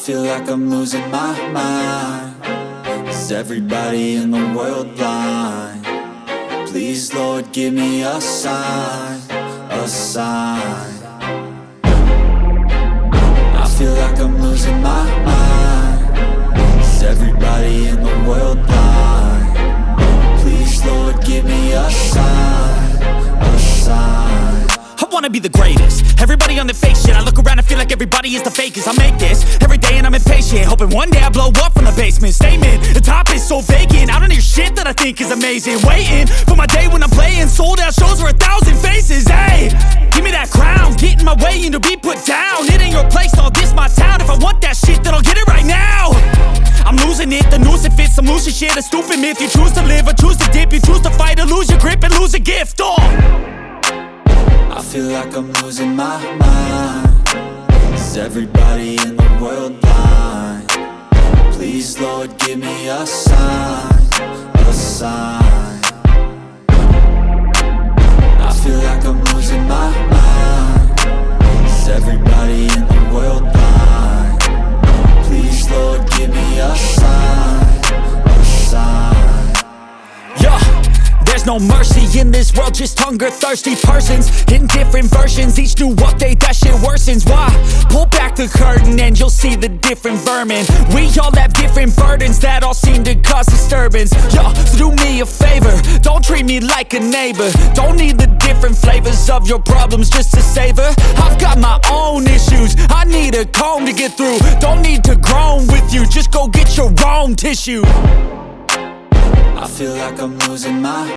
feel like I'm losing my mind. Is everybody in the world blind? Please, Lord, give me a sign, a sign. I feel like I'm losing my mind. Is everybody in the world blind? Please, Lord, give me a sign, a sign. I wanna be the greatest. Everybody on the fake shit. I look around and feel like everybody is the fakest. I make this every day and I'm impatient, hoping one day I blow up from the basement. Statement, the top is so vacant. I don't hear shit that I think is amazing. Waiting for my day when I'm playing sold out shows for 1,000 faces. Hey, give me that crown, get in my way and to be put down. It ain't your place, no, this my town. If I want that shit, then I'll get it right now. I'm losing it, the noose it fits, some losing shit. A stupid myth, you choose to live or choose to dip. You choose to fight or lose your grip and lose a gift. I feel like I'm losing my mind. Is everybody in the world blind? Please, Lord, give me a sign, a sign. I feel like I'm losing my mind. Is everybody in the world blind? Please, Lord, give me a sign, a sign. Yeah. There's no mercy in this world, just hunger-thirsty persons in different versions. Each new update, that shit worsens. Why? Pull back the curtain and you'll see the different vermin. We all have different burdens that all seem to cause disturbance. Yo, so do me a favor, don't treat me like a neighbor. Don't need the different flavors of your problems just to savor. I've got my own issues, I need a comb to get through. Don't need to groan with you, just go get your own tissue. I feel like I'm losing my